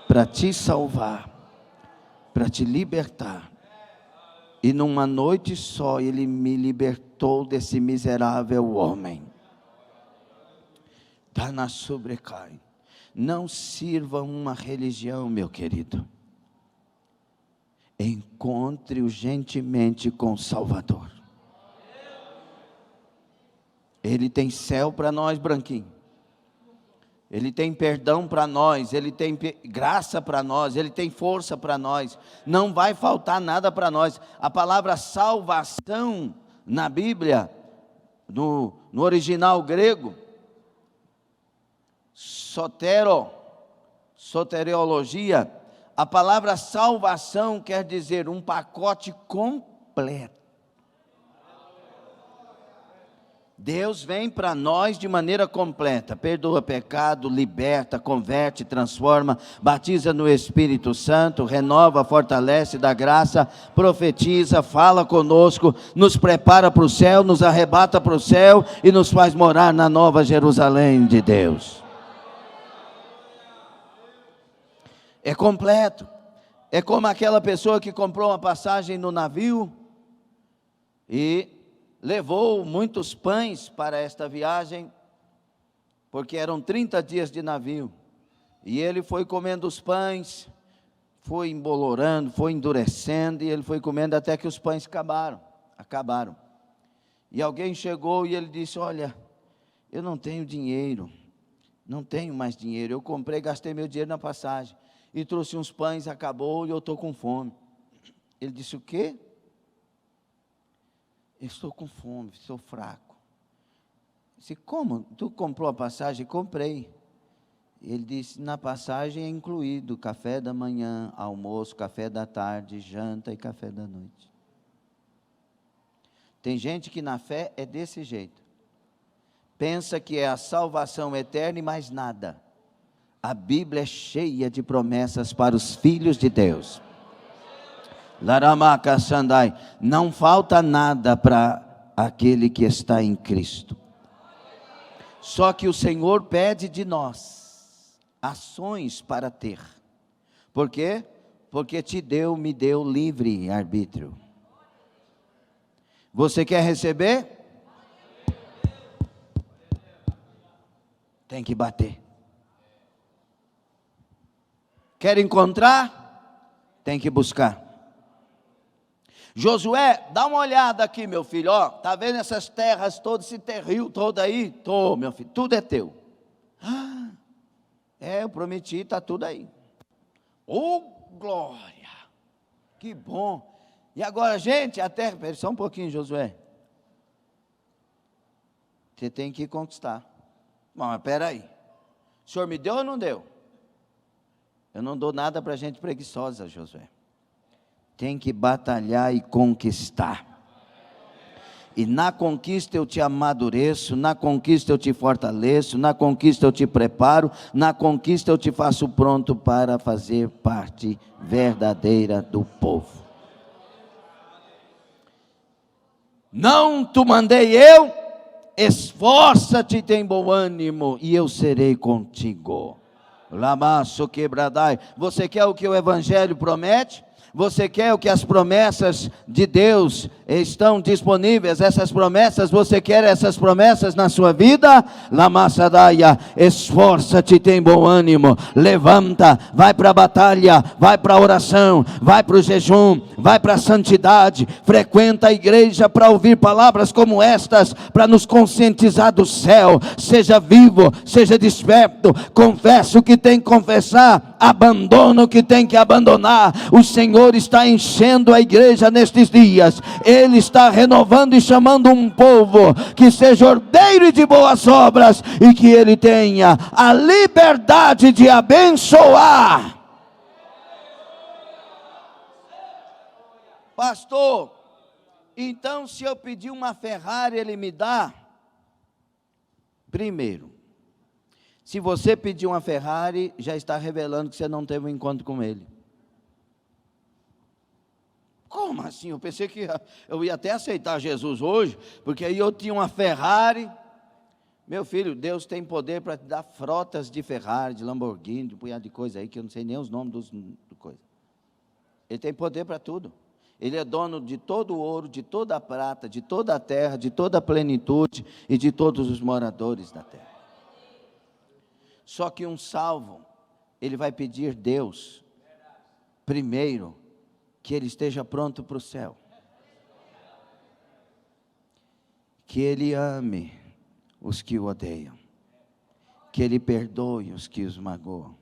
para te salvar, para te libertar. E numa noite só Ele me libertou desse miserável homem. Está na sobrecai. Não sirva uma religião, meu querido. Encontre urgentemente com o Salvador. Ele tem céu para nós, Branquinho. Ele tem perdão para nós, Ele tem graça para nós, Ele tem força para nós. Não vai faltar nada para nós. A palavra salvação na Bíblia, no original grego, soteriologia, a palavra salvação quer dizer um pacote completo. Deus vem para nós de maneira completa, perdoa pecado, liberta, converte, transforma, batiza no Espírito Santo, renova, fortalece, dá graça, profetiza, fala conosco, nos prepara para o céu, nos arrebata para o céu e nos faz morar na nova Jerusalém de Deus. É completo. É como aquela pessoa que comprou uma passagem no navio e levou muitos pães para esta viagem, porque eram 30 dias de navio, e ele foi comendo os pães, foi embolorando, foi endurecendo, e ele foi comendo até que os pães acabaram, e alguém chegou e ele disse: olha, eu não tenho dinheiro, não tenho mais dinheiro, eu comprei, gastei meu dinheiro na passagem, e trouxe uns pães, acabou, e eu estou com fome. Ele disse: o quê? Eu estou com fome, estou fraco. Eu disse: como? Tu comprou a passagem? Comprei. Ele disse: na passagem é incluído café da manhã, almoço, café da tarde, janta e café da noite. Tem gente que na fé é desse jeito. Pensa que é a salvação eterna e mais nada. A Bíblia é cheia de promessas para os filhos de Deus. Laramaka Sandai, não falta nada para aquele que está em Cristo. Só que o Senhor pede de nós ações para ter. Por quê? Porque me deu livre arbítrio. Você quer receber? Tem que bater. Quer encontrar? Tem que buscar. Josué, dá uma olhada aqui, meu filho, ó, tá vendo essas terras todas, esse terril todo aí? Tô, meu filho, tudo é teu. Eu prometi, tá tudo aí. Oh, glória, que bom. E agora, gente, a terra, espera só um pouquinho, Josué. Você tem que conquistar. Mas espera aí, o senhor me deu ou não deu? Eu não dou nada para gente preguiçosa, Josué. Tem que batalhar e conquistar. E na conquista eu te amadureço, na conquista eu te fortaleço, na conquista eu te preparo, na conquista eu te faço pronto para fazer parte verdadeira do povo. Não te mandei eu, esforça-te e tem bom ânimo, e eu serei contigo. Lamaço quebradai. Você quer o que o Evangelho promete? Você quer o que as promessas de Deus estão disponíveis? Essas promessas, você quer essas promessas na sua vida? Lamaçadaia, esforça-te, tem bom ânimo, levanta, vai para a batalha, vai para a oração, vai para o jejum, vai para a santidade, frequenta a igreja para ouvir palavras como estas, para nos conscientizar do céu. Seja vivo, seja desperto, confesse o que tem que confessar, abandona o que tem que abandonar. O Senhor está enchendo a igreja nestes dias, Ele está renovando e chamando um povo que seja ordeiro e de boas obras, e que Ele tenha a liberdade de abençoar. Pastor, então se eu pedir uma Ferrari, Ele me dá? Primeiro, Se você pedir uma Ferrari, já está revelando que você não teve um encontro com Ele. Como assim? Eu pensei que eu ia até aceitar Jesus hoje, porque aí eu tinha uma Ferrari. Meu filho, Deus tem poder para te dar frotas de Ferrari, de Lamborghini, de um punhado de coisa aí, que eu não sei nem os nomes dos coisas. Ele tem poder para tudo. Ele é dono de todo o ouro, de toda a prata, de toda a terra, de toda a plenitude e de todos os moradores da terra. Só que um salvo, ele vai pedir Deus, primeiro, que ele esteja pronto para o céu. Que ele ame os que o odeiam. Que ele perdoe os que os magoam.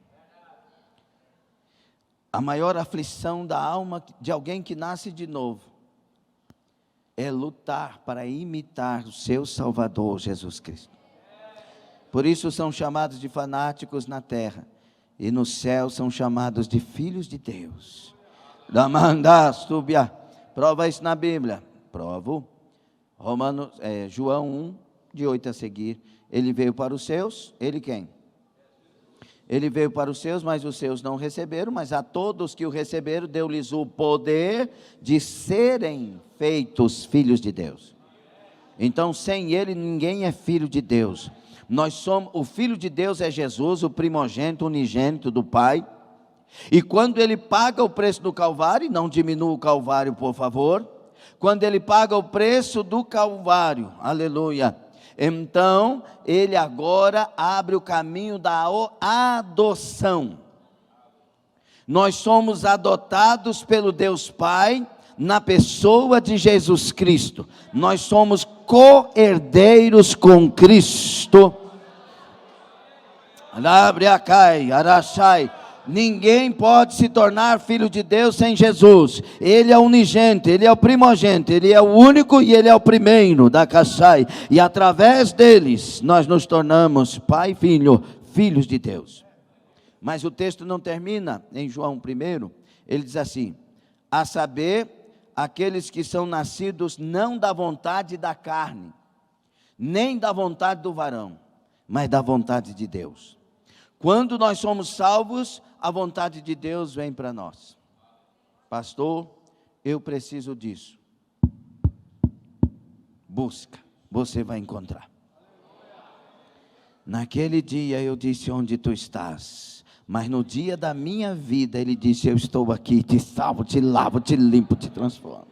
A maior aflição da alma de alguém que nasce de novo é lutar para imitar o seu Salvador, Jesus Cristo. Por isso são chamados de fanáticos na terra, e no céu são chamados de filhos de Deus. Prova isso na Bíblia. Provo. João 1, de 8 a seguir. Ele veio para os seus, ele quem? Ele veio para os seus, mas os seus não receberam, mas a todos que o receberam, deu-lhes o poder de serem feitos filhos de Deus. Então, sem ele, ninguém é filho de Deus. O Filho de Deus é Jesus, o primogênito, unigênito do Pai. E quando ele paga o preço do Calvário, não diminua o Calvário, por favor. Quando ele paga o preço do Calvário, aleluia, então ele agora abre o caminho da adoção. Nós somos adotados pelo Deus Pai, na pessoa de Jesus Cristo. Nós somos co-herdeiros com Cristo. Ninguém pode se tornar filho de Deus sem Jesus. Ele é unigênito, ele é o primogênito, ele é o único e ele é o primeiro da Kassai. E através deles nós nos tornamos pai e filho, filhos de Deus. Mas o texto não termina em João 1, ele diz assim: a saber, aqueles que são nascidos não da vontade da carne, nem da vontade do varão, mas da vontade de Deus. Quando nós somos salvos, a vontade de Deus vem para nós. Pastor, eu preciso disso. Busca, você vai encontrar. Naquele dia eu disse: onde tu estás? Mas no dia da minha vida ele disse: eu estou aqui, te salvo, te lavo, te limpo, te transformo.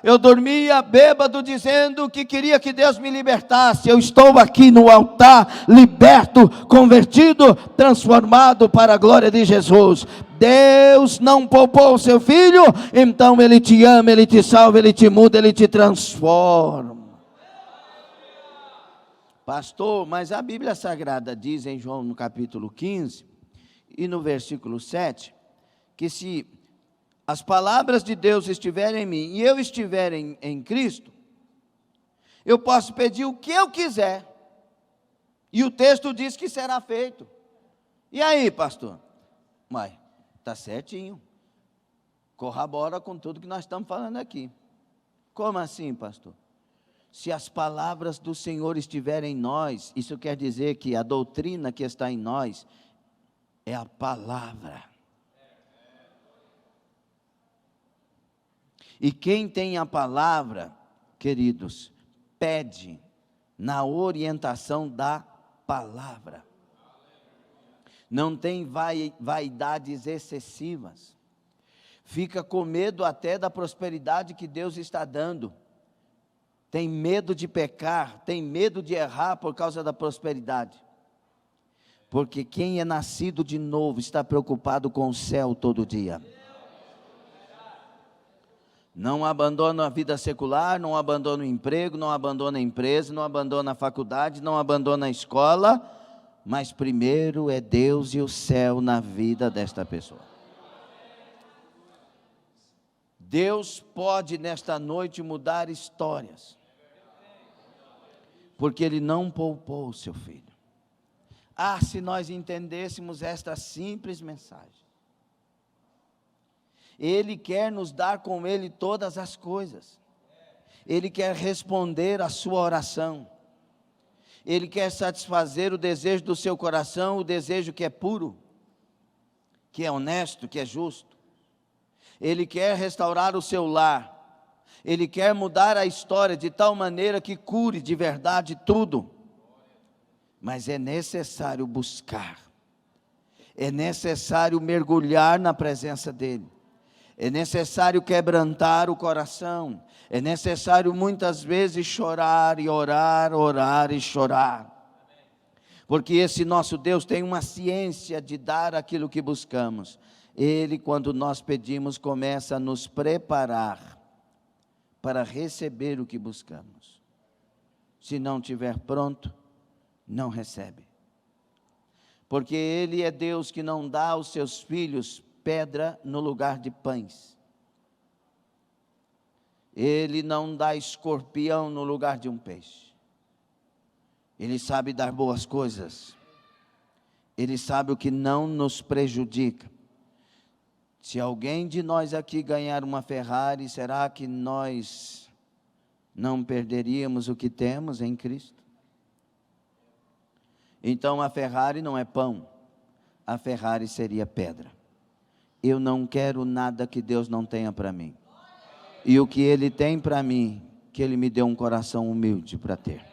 Eu dormia bêbado dizendo que queria que Deus me libertasse. Eu estou aqui no altar, liberto, convertido, transformado para a glória de Jesus. Deus não poupou o seu filho, então ele te ama, ele te salva, ele te muda, ele te transforma. Pastor, mas a Bíblia Sagrada diz em João no capítulo 15 e no versículo 7, que se as palavras de Deus estiverem em mim e eu estiver em Cristo, eu posso pedir o que eu quiser, e o texto diz que será feito. E aí, pastor? Mas está certinho, corrobora com tudo que nós estamos falando aqui. Como assim, pastor? Se as palavras do Senhor estiverem em nós, isso quer dizer que a doutrina que está em nós é a palavra. E quem tem a palavra, queridos, pede na orientação da palavra. Não tem vaidades excessivas. Fica com medo até da prosperidade que Deus está dando. Tem medo de pecar, tem medo de errar por causa da prosperidade. Porque quem é nascido de novo está preocupado com o céu todo dia. Não abandona a vida secular, não abandona o emprego, não abandona a empresa, não abandona a faculdade, não abandona a escola, mas primeiro é Deus e o céu na vida desta pessoa. Deus pode nesta noite mudar histórias, porque Ele não poupou o seu filho. Ah, se nós entendêssemos esta simples mensagem. Ele quer nos dar com Ele todas as coisas. Ele quer responder a sua oração. Ele quer satisfazer o desejo do seu coração, o desejo que é puro, que é honesto, que é justo. Ele quer restaurar o seu lar. Ele quer mudar a história de tal maneira que cure de verdade tudo. Mas é necessário buscar. É necessário mergulhar na presença dEle. É necessário quebrantar o coração. É necessário muitas vezes chorar e orar, orar e chorar. Porque esse nosso Deus tem uma ciência de dar aquilo que buscamos. Ele, quando nós pedimos, começa a nos preparar para receber o que buscamos. Se não estiver pronto, não recebe. Porque Ele é Deus que não dá aos seus filhos pedra no lugar de pães. Ele não dá escorpião no lugar de um peixe. Ele sabe dar boas coisas. Ele sabe o que não nos prejudica. Se alguém de nós aqui ganhar uma Ferrari, será que nós não perderíamos o que temos em Cristo? Então a Ferrari não é pão, a Ferrari seria pedra. Eu não quero nada que Deus não tenha para mim. E o que Ele tem para mim, que Ele me deu um coração humilde para ter.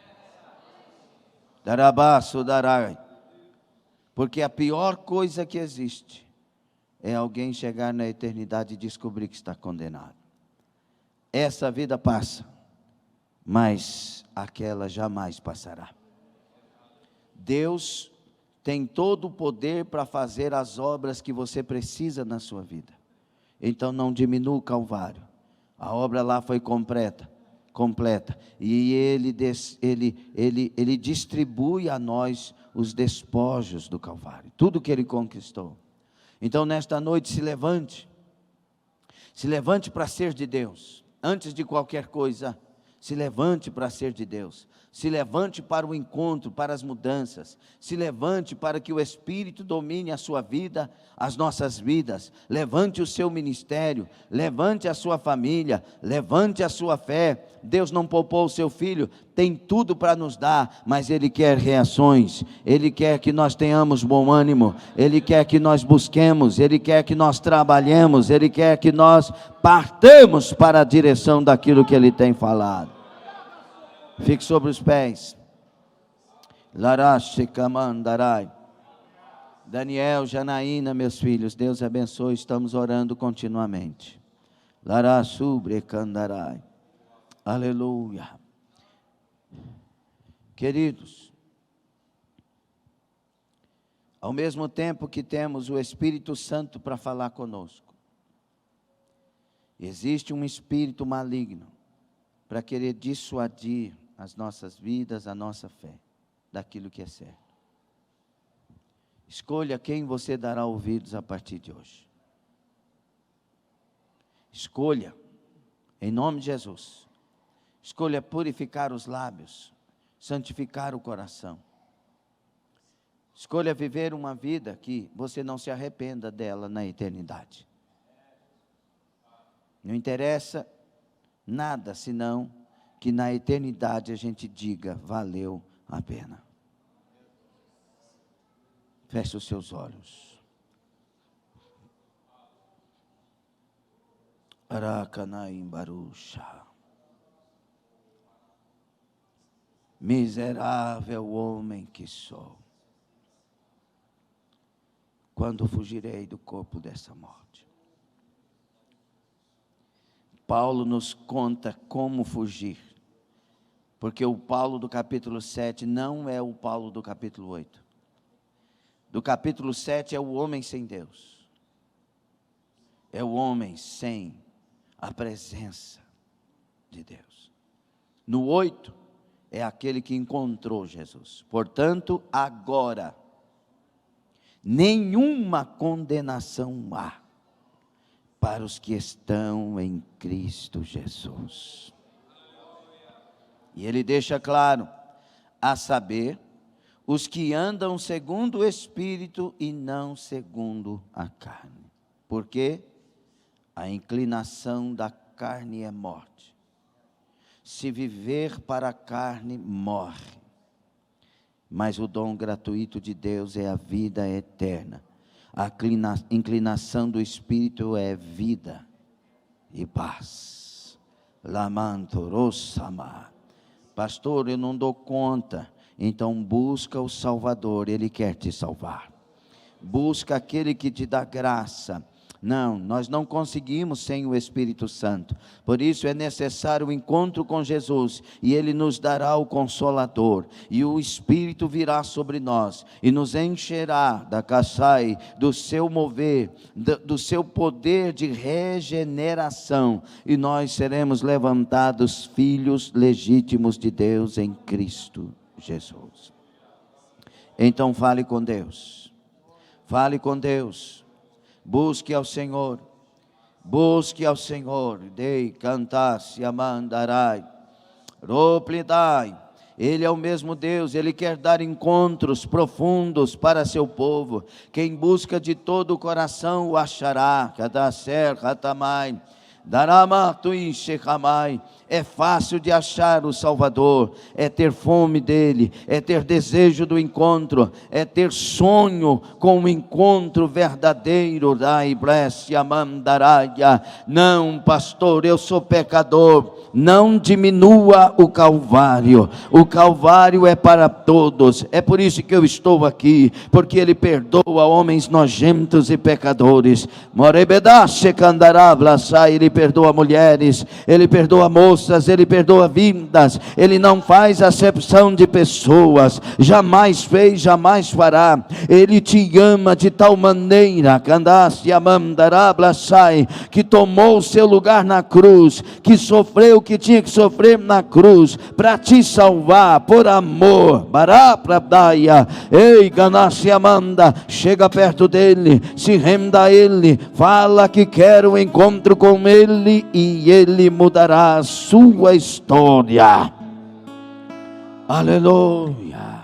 Darabaço, darai. Porque a pior coisa que existe é alguém chegar na eternidade e descobrir que está condenado. Essa vida passa, mas aquela jamais passará. Deus tem todo o poder para fazer as obras que você precisa na sua vida. Então não diminua o Calvário. A obra lá foi completa. E ele distribui a nós os despojos do Calvário. Tudo que Ele conquistou. Então nesta noite se levante para ser de Deus. Antes de qualquer coisa, se levante para ser de Deus. Se levante para o encontro, para as mudanças. Se levante para que o Espírito domine a sua vida, as nossas vidas. Levante o seu ministério, levante a sua família, levante a sua fé. Deus não poupou o seu filho, tem tudo para nos dar, mas Ele quer reações. Ele quer que nós tenhamos bom ânimo. Ele quer que nós busquemos, Ele quer que nós trabalhemos, Ele quer que nós partamos para a direção daquilo que Ele tem falado. Fique sobre os pés. Larache kamandarai. Daniel, Janaína, meus filhos, Deus abençoe, estamos orando continuamente. Larachubre kandarai. Aleluia. Queridos, ao mesmo tempo que temos o Espírito Santo para falar conosco, existe um espírito maligno para querer dissuadir as nossas vidas, a nossa fé, daquilo que é certo. Escolha quem você dará ouvidos a partir de hoje. Escolha, em nome de Jesus. Escolha purificar os lábios, santificar o coração. Escolha viver uma vida que você não se arrependa dela na eternidade. Não interessa nada, senão que na eternidade a gente diga, valeu a pena. Feche os seus olhos. Aracanaim Barusha. Miserável homem que sou. Quando fugirei do corpo dessa morte? Paulo nos conta como fugir. Porque o Paulo do capítulo 7 não é o Paulo do capítulo 8. Do capítulo 7 é o homem sem Deus. É o homem sem a presença de Deus. No 8 é aquele que encontrou Jesus. Portanto, agora, nenhuma condenação há para os que estão em Cristo Jesus. E ele deixa claro, a saber, os que andam segundo o Espírito e não segundo a carne. Porque a inclinação da carne é morte. Se viver para a carne, morre. mas o dom gratuito de Deus é a vida eterna. A inclinação do Espírito é vida e paz. Lamantorossama. Pastor, eu não dou conta. Então busca o Salvador, Ele quer te salvar. Busca aquele que te dá graça. Não, nós não conseguimos sem o Espírito Santo. Por isso é necessário o encontro com Jesus, e Ele nos dará o Consolador, e o Espírito virá sobre nós, e nos encherá da caçai, do seu mover, do seu poder de regeneração, e nós seremos levantados filhos legítimos de Deus em Cristo Jesus. Então fale com Deus, fale com Deus. Busque ao Senhor, dei, cantar, se amandarai, roplidai. Ele é o mesmo Deus, Ele quer dar encontros profundos para seu povo. Quem busca de todo o coração o achará. Kadaser, Hatamai, Darama, Tuinshechamai. É fácil de achar o Salvador, é ter fome dele, é ter desejo do encontro, é ter sonho com o encontro verdadeiro. Não, pastor, eu sou pecador. Não diminua o Calvário é para todos. É por isso que eu estou aqui, porque Ele perdoa homens nojentos e pecadores. Ele perdoa mulheres, Ele perdoa moças, Ele perdoa vidas. Ele não faz acepção de pessoas, jamais fez, jamais fará. Ele te ama de tal maneira que tomou o seu lugar na cruz, que sofreu o que tinha que sofrer na cruz, para te salvar, por amor. Ei, Ganassi Amanda, chega perto dele, se renda a ele, fala que quer um encontro com ele, e ele mudará a sua história. Aleluia.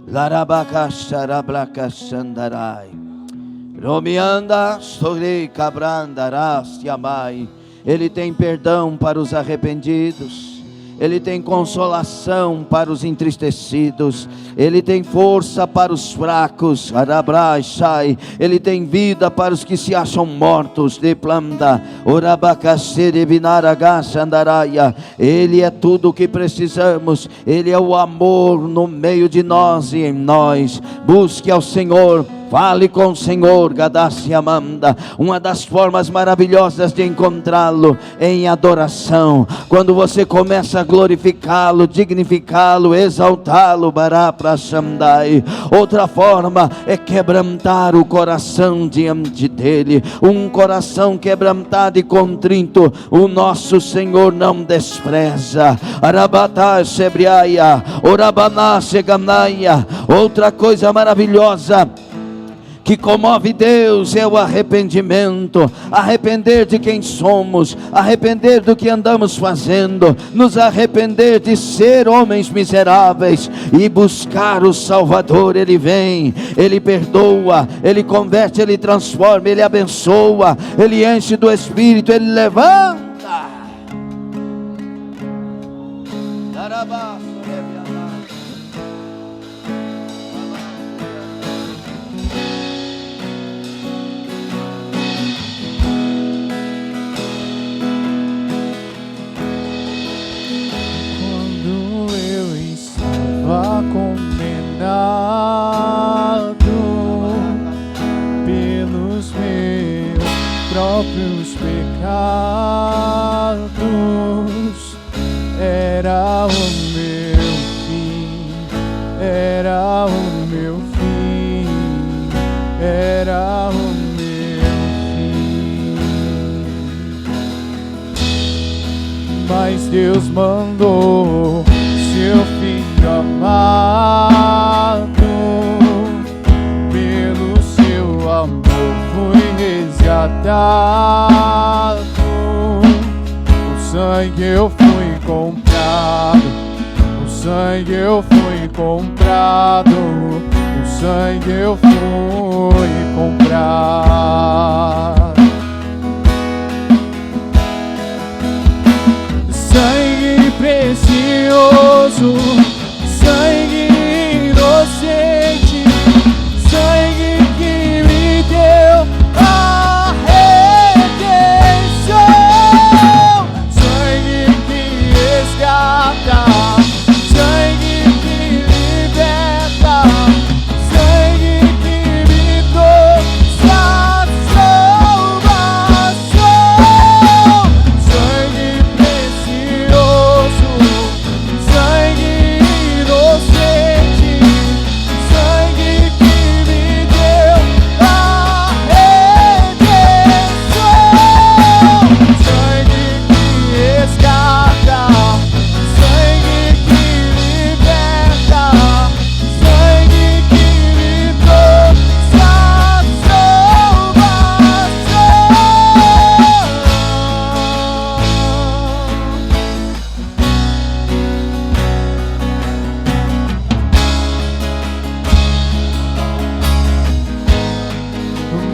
Larabacacharablacaxandarai, Romianda Sorei Cabrandarás Yamai. Ele tem perdão para os arrependidos, Ele tem consolação para os entristecidos, Ele tem força para os fracos, Ele tem vida para os que se acham mortos. Ele é tudo o que precisamos, Ele é o amor no meio de nós e em nós. Busque ao Senhor, fale com o Senhor. Gadassi Amanda. Uma das formas maravilhosas de encontrá-lo em adoração, quando você começa a glorificá-lo, dignificá-lo, exaltá-lo. Baraprashamdai. Outra forma é quebrantar o coração diante dele. Um coração quebrantado e contrito, o nosso Senhor não despreza. Arabatá Sebriaia, Orabaná Segamnaia. Outra coisa maravilhosa que comove Deus é o arrependimento. Arrepender de quem somos, arrepender do que andamos fazendo, nos arrepender de ser homens miseráveis e buscar o Salvador. Ele vem, Ele perdoa, Ele converte, Ele transforma, Ele abençoa, Ele enche do Espírito, Ele levanta. Condenado pelos meus próprios pecados, era o meu fim, era o meu fim, era o meu fim. Mas Deus mandou seu Filho amado, pelo seu amor fui resgatado. O sangue eu fui comprado, o sangue eu fui comprado, o sangue eu fui comprado. Sangue precioso, sangue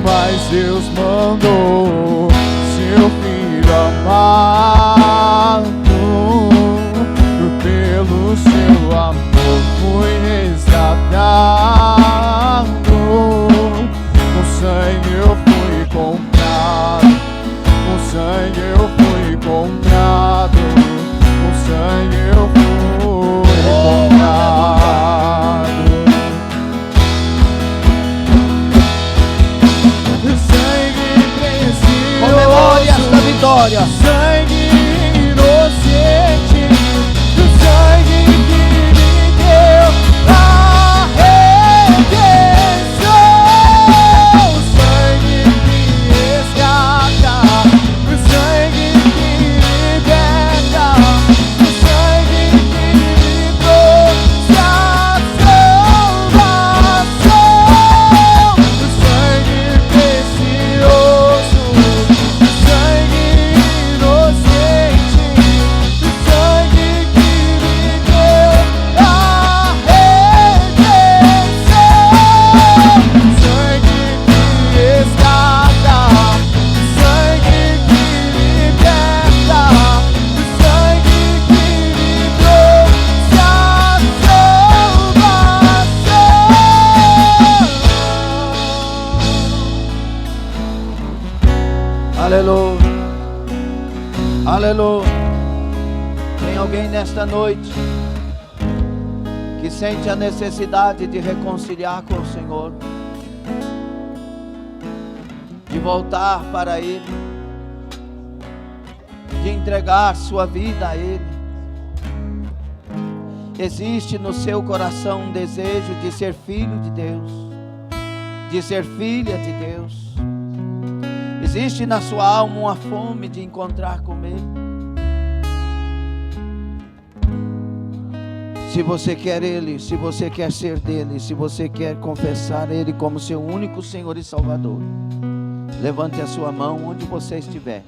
Mas Deus mandou seu filho amado, pelo seu amor fui resgatado, com sangue eu fui comprado, com sangue eu fui comprado, com sangue eu fui comprado. Sangue precioso, Comemore esta vitória. sangue inocente, o sangue que me deu a redenção, o sangue que resgata, o sangue que liberta, o sangue que me trouxe a salvação, o sangue precioso, o sangue inocente, o sangue que me deu a redenção, o sangue que resgata, o sangue que liberta, o sangue que me trouxe a salvação. Aleluia. Aleluia. Tem alguém nesta noite que sente a necessidade de reconciliar com o Senhor, de voltar para Ele, de entregar sua vida a Ele? Existe no seu coração um desejo de ser filho de Deus, de ser filha de Deus? Existe na sua alma uma fome de encontrar com Ele? Se você quer Ele, se você quer ser dele, se você quer confessar Ele como seu único Senhor e Salvador, levante a sua mão onde você estiver,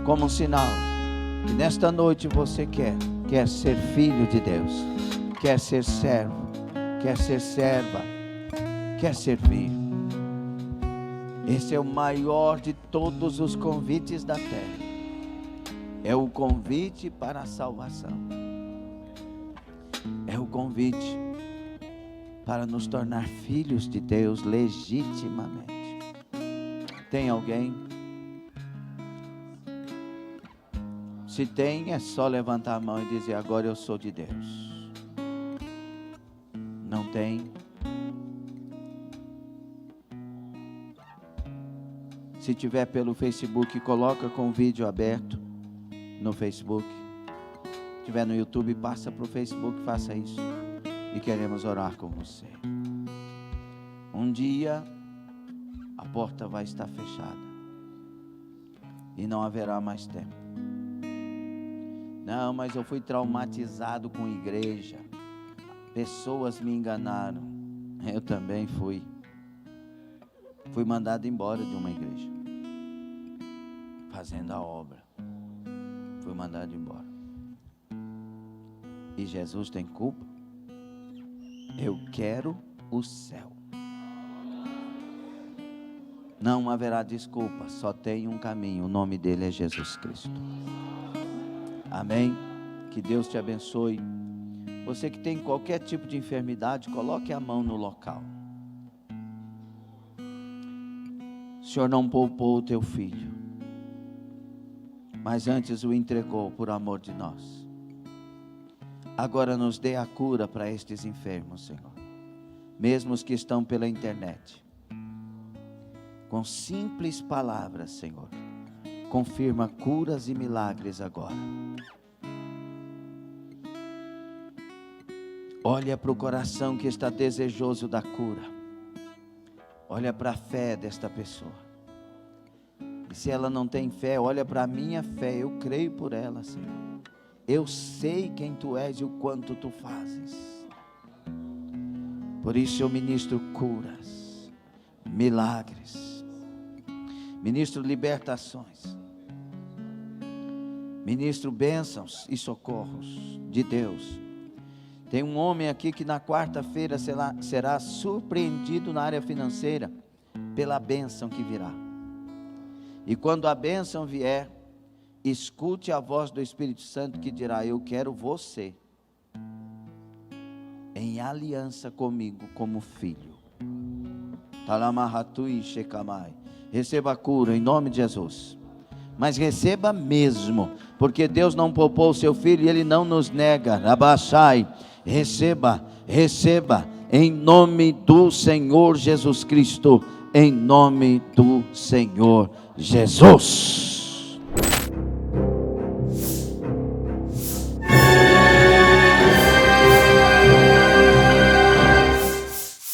como um sinal que nesta noite você quer ser filho de Deus, quer ser servo, quer ser serva, quer servir. Esse é o maior de todos os convites da terra. É o convite para a salvação. É o convite para nos tornar filhos de Deus legitimamente. Tem alguém? Se tem, é só levantar a mão e dizer: agora eu sou de Deus. Não tem? Se tiver pelo Facebook, coloca com o vídeo aberto no Facebook. Se tiver no YouTube, passa para o Facebook, faça isso. E queremos orar com você. Um dia a porta vai estar fechada e não haverá mais tempo. Não, mas eu fui traumatizado com igreja. Pessoas me enganaram. Eu também fui. Fui mandado embora de uma igreja, fazendo a obra. Fui mandado embora. E Jesus tem culpa? Eu quero o céu. Não haverá desculpa, só tem um caminho. O nome dele é Jesus Cristo. Amém? Que Deus te abençoe. Você que tem qualquer tipo de enfermidade, coloque a mão no local. O Senhor não poupou o teu filho, mas antes o entregou por amor de nós. Agora nos dê a cura para estes enfermos, Senhor, mesmo os que estão pela internet. Com simples palavras, Senhor, confirma curas e milagres agora. Olha para o coração que está desejoso da cura. Olha para a fé desta pessoa. E se ela não tem fé, olha para a minha fé. Eu creio por ela, Senhor. Eu sei quem Tu és e o quanto Tu fazes. Por isso eu ministro curas, milagres, ministro libertações, ministro bênçãos e socorros de Deus. Tem um homem aqui que na quarta-feira será surpreendido na área financeira pela bênção que virá. E quando a bênção vier, escute a voz do Espírito Santo que dirá: eu quero você em aliança comigo como filho. Talamahatui Shekamai. Receba a cura em nome de Jesus. Mas receba mesmo, porque Deus não poupou o seu filho e Ele não nos nega. Abaixai, receba, receba, em nome do Senhor Jesus Cristo, em nome do Senhor Jesus.